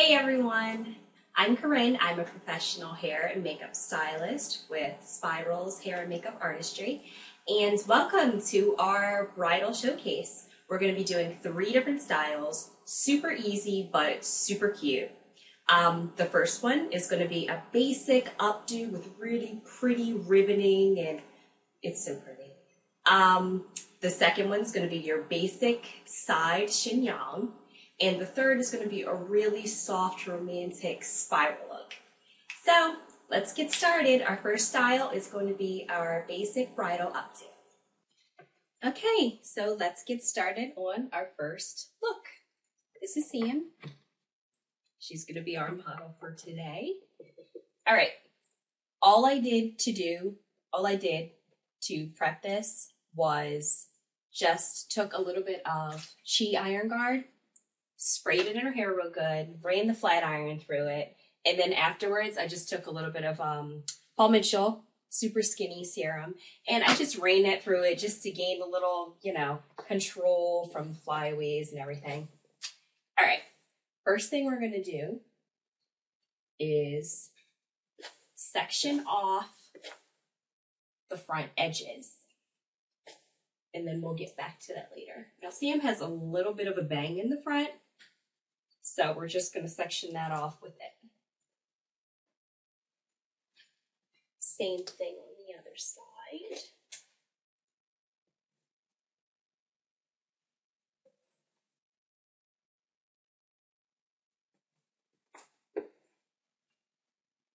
Hey everyone, I'm Corinne. I'm a professional hair and makeup stylist with Spirals Hair and Makeup Artistry, and welcome to our bridal showcase. We're going to be doing 3 different styles, super easy but super cute. The first one is going to be a basic updo with really pretty ribboning, and it's so pretty. The second one's going to be your basic side chignon. And the third is going to be a really soft, romantic spiral look. So let's get started. Our first style is going to be our basic bridal updo. Okay, so let's get started on our first look. This is Sam. She's going to be our model for today. All right, all I did to prep this was just took a little bit of Chi Iron Guard, sprayed it in her hair real good, ran the flat iron through it, and then afterwards I just took a little bit of Paul Mitchell Super Skinny Serum, and I just ran that through it just to gain a little, control from flyaways and everything. All right, first thing we're going to do is section off the front edges, and then we'll get back to that later. Now Sam has a little bit of a bang in the front, so we're just going to section that off with it. Same thing on the other side.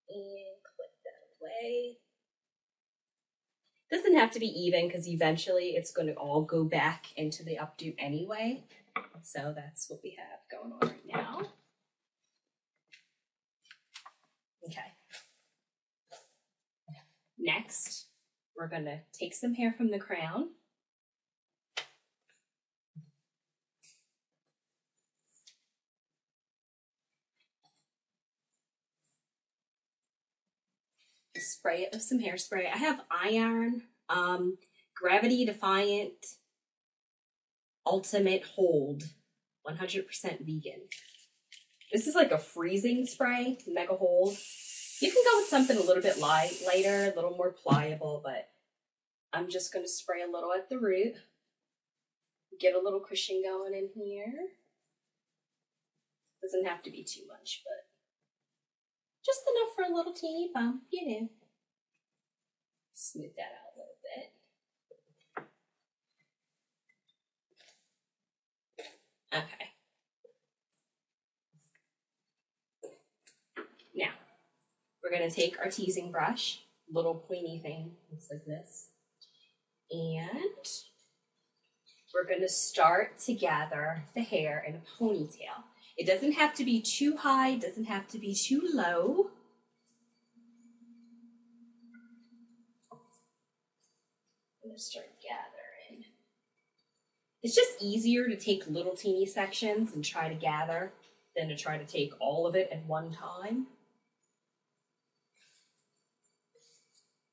And clip that away. Doesn't have to be even because eventually it's going to all go back into the updo anyway. So that's what we have going on right now. Okay. Next, we're going to take some hair from the crown. Spray it with some hairspray. I have Iron, Gravity Defiant, Ultimate Hold, 100% vegan. This is like a freezing spray, mega hold. You can go with something a little bit lighter, a little more pliable, but I'm just going to spray a little at the root. Get a little cushion going in here. Doesn't have to be too much, but just enough for a little teeny bump, Smooth that out a little bit. Okay. Now, we're going to take our teasing brush, little pointy thing, looks like this, and we're going to start to gather the hair in a ponytail. It doesn't have to be too high, it doesn't have to be too low. I'm going to start gathering. It's just easier to take little teeny sections and try to gather than to try to take all of it at one time.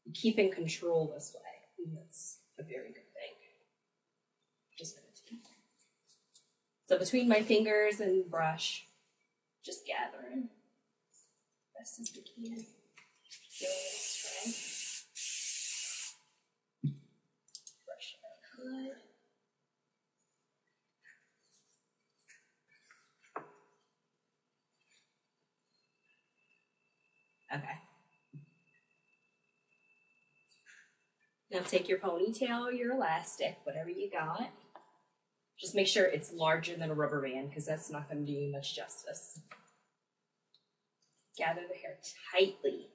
You keep in control this way. That's a very good thing. Just going to take. So between my fingers and brush, just gathering best as we can. Give it a little spray. Brush it out good. Okay. Now take your ponytail or your elastic, whatever you got. Just make sure it's larger than a rubber band because that's not going to do you much justice. Gather the hair tightly.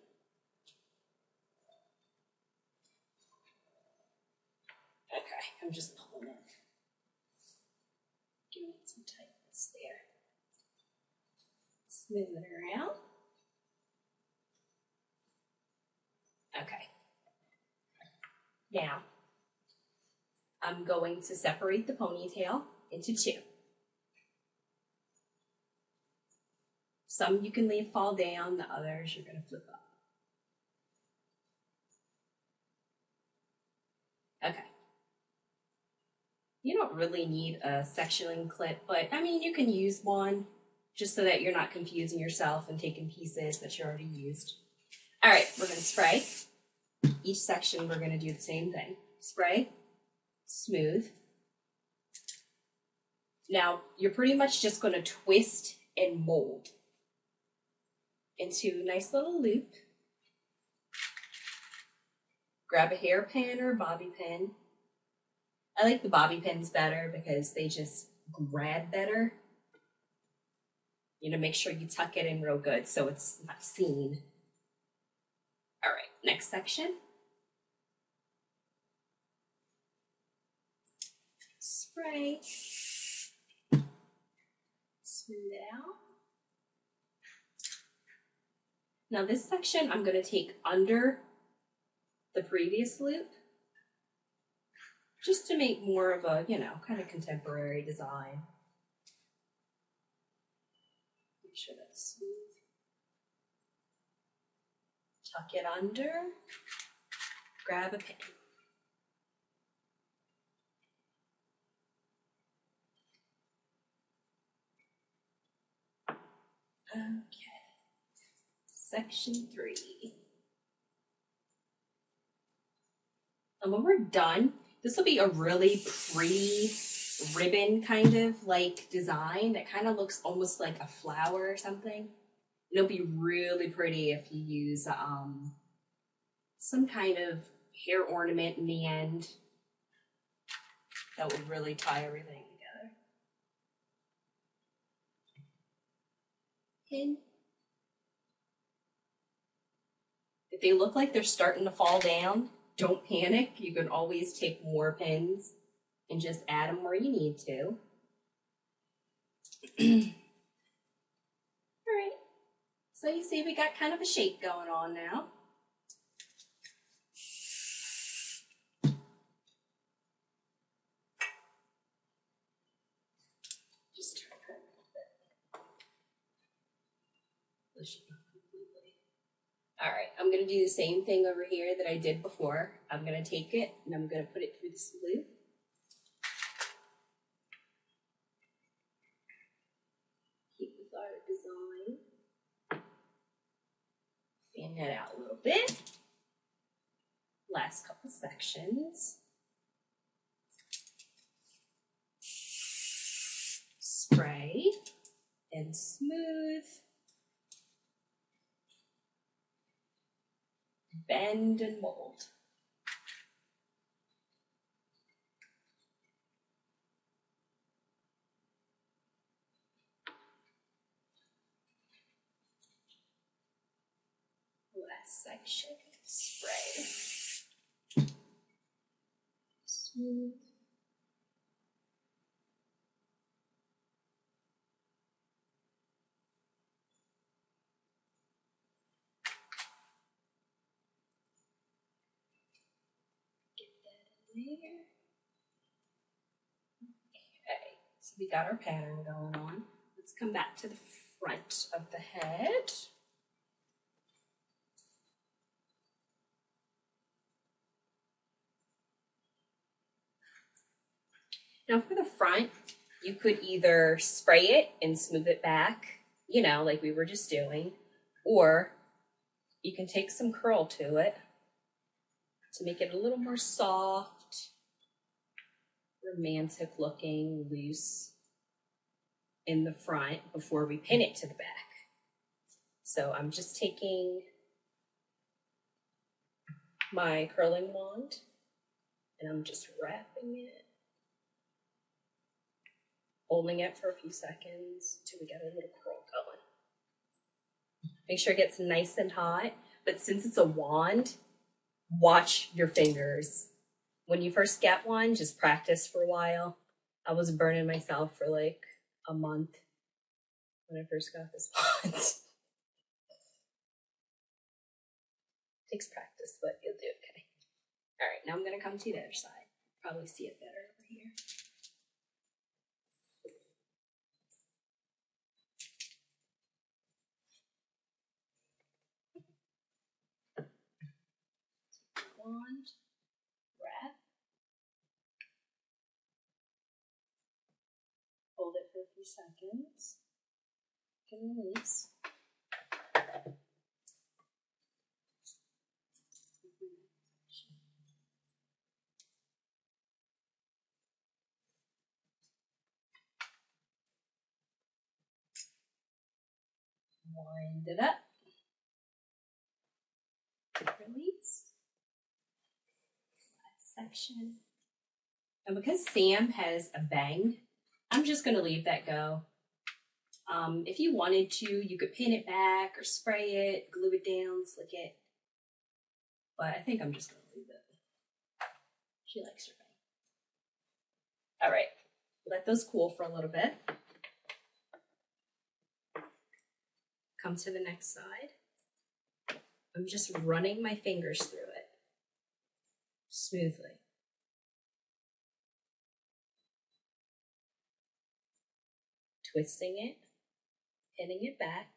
Okay, I'm just pulling it. Giving it some tightness there. Smooth it around. Okay. Now, I'm going to separate the ponytail into 2. Some you can leave fall down, the others you're going to flip up. Okay. You don't really need a sectioning clip, but I mean, you can use one just so that you're not confusing yourself and taking pieces that you already used. All right, we're gonna spray. Each section we're gonna do the same thing. Spray, smooth. Now, you're pretty much just gonna twist and mold into a nice little loop. Grab a hairpin or a bobby pin. I like the bobby pins better because they just grab better. You know, make sure you tuck it in real good so it's not seen. All right, next section. Spray. Smooth it out. Now this section I'm going to take under the previous loop just to make more of a, you know, kind of contemporary design. Make sure that's smooth. Tuck it under. Grab a pin. Okay. Section 3. And when we're done, this will be a really pretty ribbon kind of like design that kind of looks almost like a flower or something. It'll be really pretty if you use some kind of hair ornament in the end. That would really tie everything together. Pin. If they look like they're starting to fall down, don't panic. You can always take more pins and just add them where you need to. All right. So you see we got kind of a shape going on now. Just turn her a little bit. All right, I'm gonna do the same thing over here that I did before. I'm gonna take it and I'm gonna put it through this loop. Keep with our design. Fan that out a little bit. Last couple sections. Spray and smooth. Bend and mold. Last section, spray. Smooth. There. Okay, so we got our pattern going on. Let's come back to the front of the head. Now for the front, you could either spray it and smooth it back, you know, like we were just doing, or you can take some curl to it to make it a little more soft, romantic looking, loose in the front before we pin it to the back. So I'm just taking my curling wand and I'm just wrapping it, holding it for a few seconds until we get a little curl going. Make sure it gets nice and hot, but since it's a wand, watch your fingers. When you first get one, just practice for a while. I was burning myself for like a month when I first got this wand. Takes practice, but you'll do okay. All right, now I'm gonna come to the other side. Probably see it better over here. Wand, wrap, hold it for a few seconds. and release. Wind it up. Release. Last section. And because Sam has a bang, I'm just going to leave that go. If you wanted to, you could pin it back or spray it, glue it down, slick it. But I think I'm just going to leave it. She likes her bang. All right, let those cool for a little bit. Come to the next side. I'm just running my fingers through it smoothly. Twisting it, pinning it back,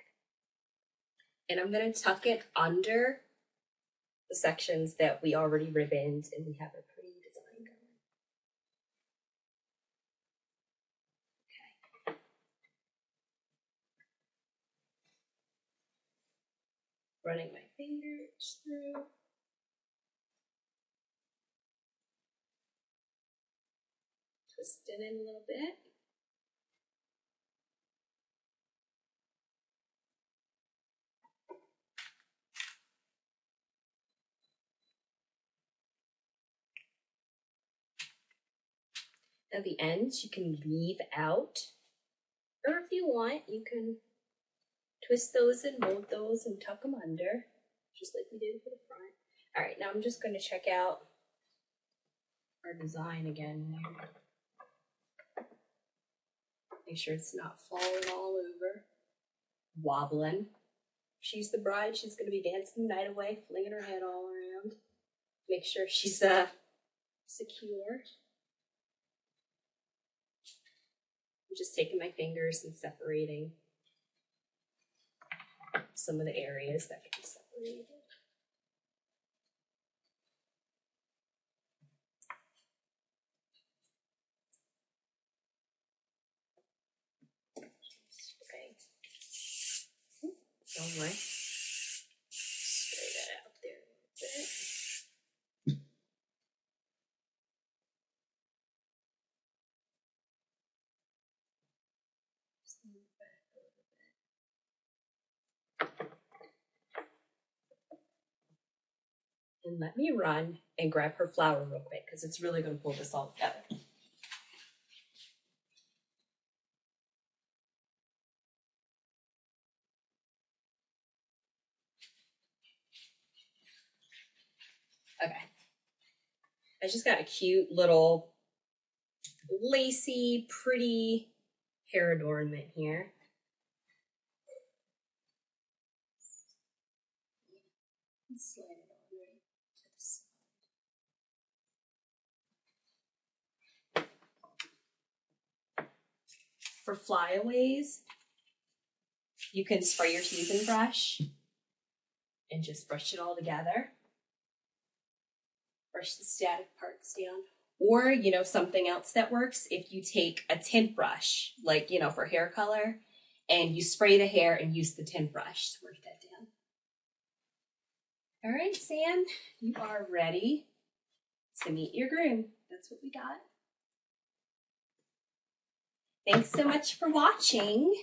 and I'm going to tuck it under the sections that we already ribboned and we have a pretty design going. Okay. Running my fingers through. Twist it in a little bit. At the ends, you can leave out, or if you want, you can twist those and mold those and tuck them under, just like we did for the front. All right, now I'm just going to check out our design again. Make sure it's not falling all over, wobbling. She's the bride. She's going to be dancing the night away, flinging her head all around. Make sure she's secure. I'm just taking my fingers and separating some of the areas that can be separated. Spray. Wrong way. Spray that out there a little bit. And let me run and grab her flower real quick because it's really going to pull this all together. Okay. I just got a cute little lacy, pretty hair adornment here. Let's slide it on right to the side. For flyaways, you can spray your teasing brush and just brush it all together. Brush the static parts down. Or, you know, something else that works, if you take a tint brush, like, you know, for hair color, and you spray the hair and use the tint brush to work that down. All right, Sam, you are ready to meet your groom. That's what we got. Thanks so much for watching.